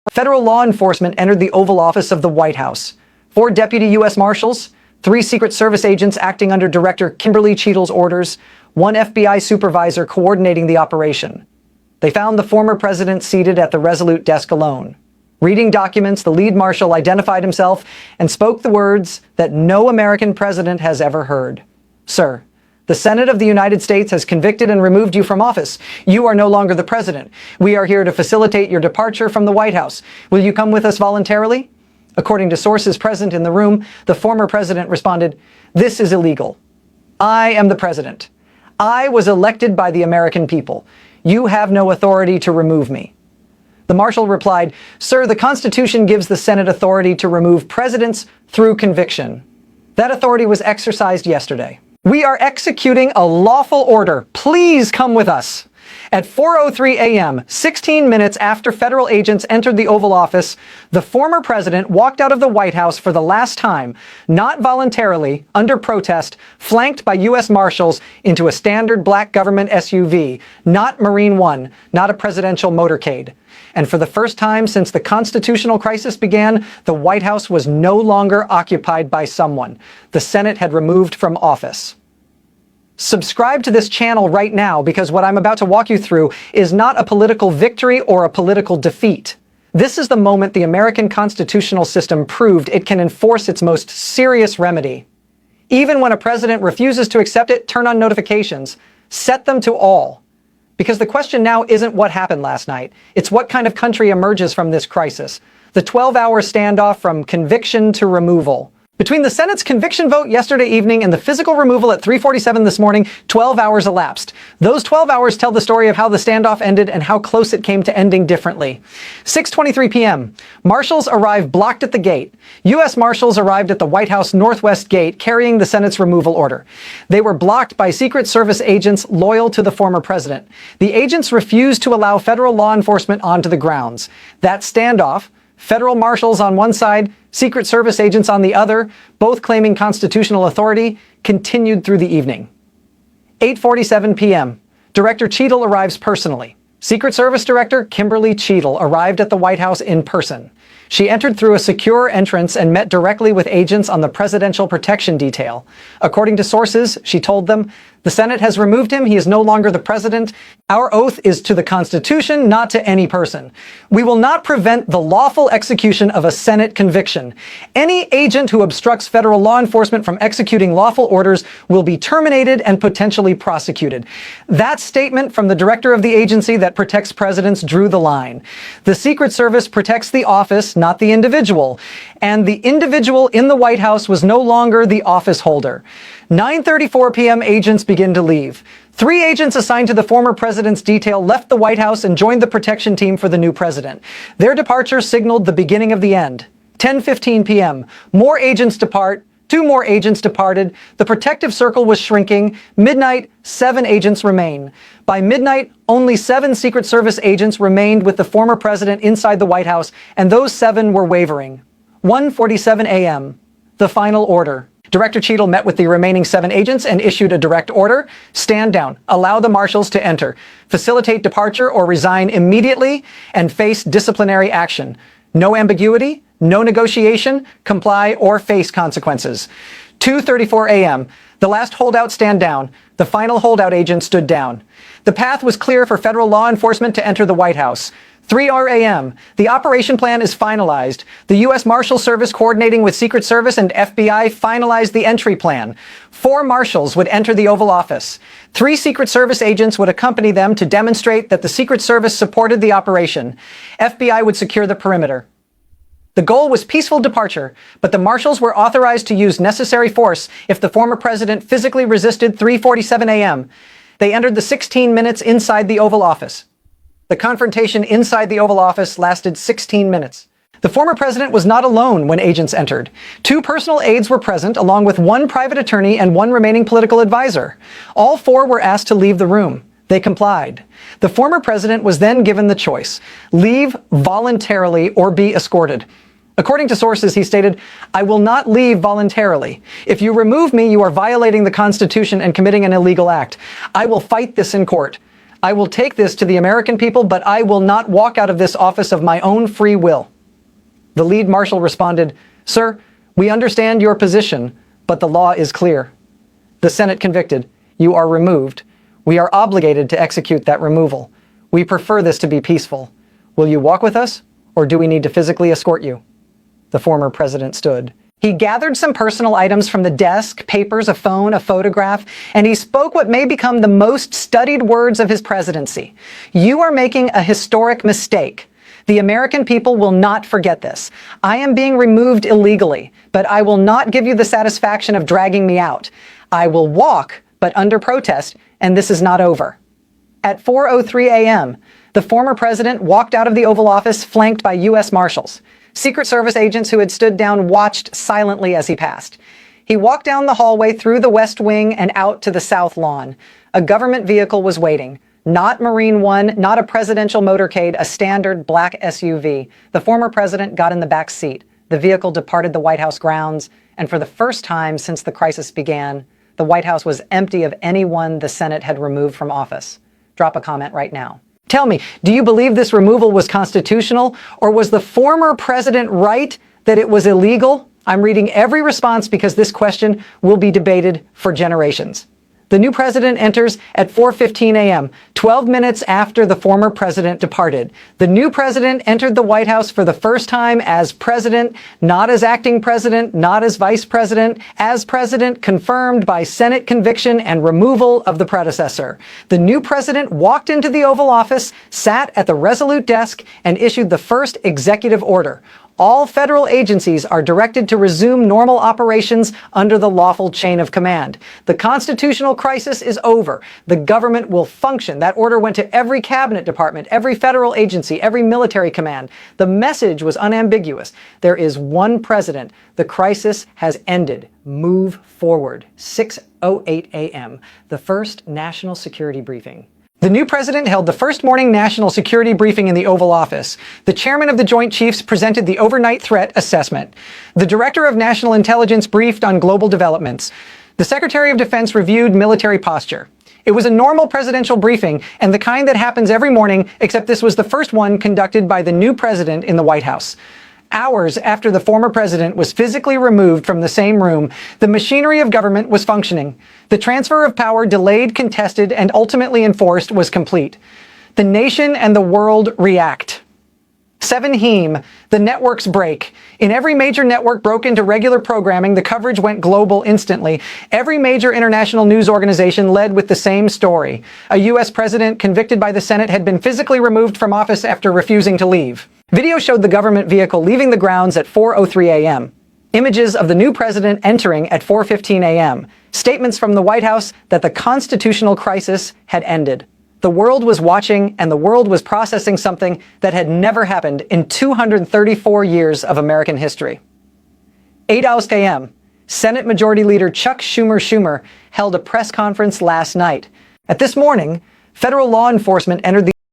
Federal law enforcement entered the Oval Office of the White House. 4 deputy U.S. Marshals, 3 Secret Service agents acting under Director Kimberly Cheatle's orders, 1 FBI supervisor coordinating the operation. They found the former president seated at the Resolute desk alone. Reading documents, the lead marshal identified himself and spoke the words that no American president has ever heard. "Sir, the Senate of the United States has convicted and removed you from office. You are no longer the president. We are here to facilitate your departure from the White House. Will you come with us voluntarily?" According to sources present in the room, the former president responded, "This is illegal. I am the president. I was elected by the American people. You have no authority to remove me." The marshal replied, "Sir, the Constitution gives the Senate authority to remove presidents through conviction. That authority was exercised yesterday. We are executing a lawful order. Please come with us." At 4:03 a.m., 16 minutes after federal agents entered the Oval Office, the former president walked out of the White House for the last time, not voluntarily, under protest, flanked by U.S. Marshals into a standard black government SUV, not Marine One, not a presidential motorcade. And for the first time since the constitutional crisis began, the White House was no longer occupied by someone the Senate had removed from office. Subscribe to this channel right now, because what I'm about to walk you through is not a political victory or a political defeat. This is the moment the American constitutional system proved it can enforce its most serious remedy. Even when a president refuses to accept it, turn on notifications. Set them to all. Because the question now isn't what happened last night. It's what kind of country emerges from this crisis. The 12-hour standoff from conviction to removal. Between the Senate's conviction vote yesterday evening and the physical removal at 3:47 this morning, 12 hours elapsed. Those 12 hours tell the story of how the standoff ended and how close it came to ending differently. 6:23 p.m. Marshals arrived blocked at the gate. U.S. Marshals arrived at the White House Northwest Gate carrying the Senate's removal order. They were blocked by Secret Service agents loyal to the former president. The agents refused to allow federal law enforcement onto the grounds. That standoff, federal marshals on one side, Secret Service agents on the other, both claiming constitutional authority, continued through the evening. 8:47 p.m. Director Cheatle arrives personally. Secret Service Director Kimberly Cheatle arrived at the White House in person. She entered through a secure entrance and met directly with agents on the Presidential Protection Detail. According to sources, she told them, "The Senate has removed him. He is no longer the president. Our oath is to the Constitution, not to any person. We will not prevent the lawful execution of a Senate conviction. Any agent who obstructs federal law enforcement from executing lawful orders will be terminated and potentially prosecuted." That statement from the director of the agency that protects presidents drew the line. The Secret Service protects the office, not the individual. And the individual in the White House was no longer the office holder. 9:34 p.m. agents begin to leave. 3 agents assigned to the former president's detail left the White House and joined the protection team for the new president. Their departure signaled the beginning of the end. 10:15 p.m. More agents depart. 2 more agents departed. The protective circle was shrinking. Midnight, 7 agents remain. By midnight, only 7 Secret Service agents remained with the former president inside the White House, and those 7 were wavering. 1:47 a.m. The final order. Director Cheatle met with the remaining 7 agents and issued a direct order. Stand down, allow the marshals to enter, facilitate departure or resign immediately, and face disciplinary action. No ambiguity, no negotiation, comply or face consequences. 2:34 a.m. The last holdout stand down. The final holdout agent stood down. The path was clear for federal law enforcement to enter the White House. 3 a.m. The operation plan is finalized. The U.S. Marshal Service, coordinating with Secret Service and FBI, finalized the entry plan. 4 marshals would enter the Oval Office. 3 Secret Service agents would accompany them to demonstrate that the Secret Service supported the operation. FBI would secure the perimeter. The goal was peaceful departure, but the marshals were authorized to use necessary force if the former president physically resisted. 3:47 a.m. They entered the 16 minutes inside the Oval Office. The confrontation inside the Oval Office lasted 16 minutes. The former president was not alone when agents entered. 2 personal aides were present, along with 1 private attorney and 1 remaining political advisor. All 4 were asked to leave the room. They complied. The former president was then given the choice: leave voluntarily or be escorted. According to sources, he stated, "I will not leave voluntarily. If you remove me, you are violating the Constitution and committing an illegal act. I will fight this in court. I will take this to the American people, but I will not walk out of this office of my own free will. The lead marshal responded, "Sir, we understand your position, but the law is clear. The Senate convicted. You are removed. We are obligated to execute that removal. We prefer this to be peaceful. Will you walk with us, or do we need to physically escort you?" The former president stood. He gathered some personal items from the desk, papers, a phone, a photograph, and he spoke what may become the most studied words of his presidency. "You are making a historic mistake. The American people will not forget this. I am being removed illegally, but I will not give you the satisfaction of dragging me out. I will walk, but under protest, and this is not over." At 4:03 a.m., the former president walked out of the Oval Office flanked by U.S. Marshals. Secret Service agents who had stood down watched silently as he passed. He walked down the hallway through the West Wing and out to the South Lawn. A government vehicle was waiting. Not Marine One, not a presidential motorcade, a standard black SUV. The former president got in the back seat. The vehicle departed the White House grounds, and for the first time since the crisis began, the White House was empty of anyone the Senate had removed from office. Drop a comment right now. Tell me, do you believe this removal was constitutional, or was the former president right that it was illegal? I'm reading every response because this question will be debated for generations. The new president enters at 4:15 a.m., 12 minutes after the former president departed. The new president entered the White House for the first time as president, not as acting president, not as vice president, as president, confirmed by Senate conviction and removal of the predecessor. The new president walked into the Oval Office, sat at the Resolute desk, and issued the first executive order. All federal agencies are directed to resume normal operations under the lawful chain of command. The constitutional crisis is over. The government will function. That order went to every cabinet department, every federal agency, every military command. The message was unambiguous. There is one president. The crisis has ended. Move forward. 6:08 a.m., the first national security briefing. The new president held the first morning national security briefing in the Oval Office. The chairman of the Joint Chiefs presented the overnight threat assessment. The director of national intelligence briefed on global developments. The Secretary of Defense reviewed military posture. It was a normal presidential briefing, and the kind that happens every morning, except this was the first one conducted by the new president in the White House. Hours after the former president was physically removed from the same room, the machinery of government was functioning. The transfer of power, delayed, contested, and ultimately enforced, was complete. The nation and the world react. 7 Heme, the networks break. In every major network broke into regular programming, the coverage went global instantly. Every major international news organization led with the same story. A U.S. president convicted by the Senate had been physically removed from office after refusing to leave. Video showed the government vehicle leaving the grounds at 4:03 a.m. Images of the new president entering at 4:15 a.m. Statements from the White House that the constitutional crisis had ended. The world was watching, and the world was processing something that had never happened in 234 years of American history. 8:00 a.m., Senate Majority Leader Chuck Schumer held a press conference last night. At this morning, federal law enforcement entered the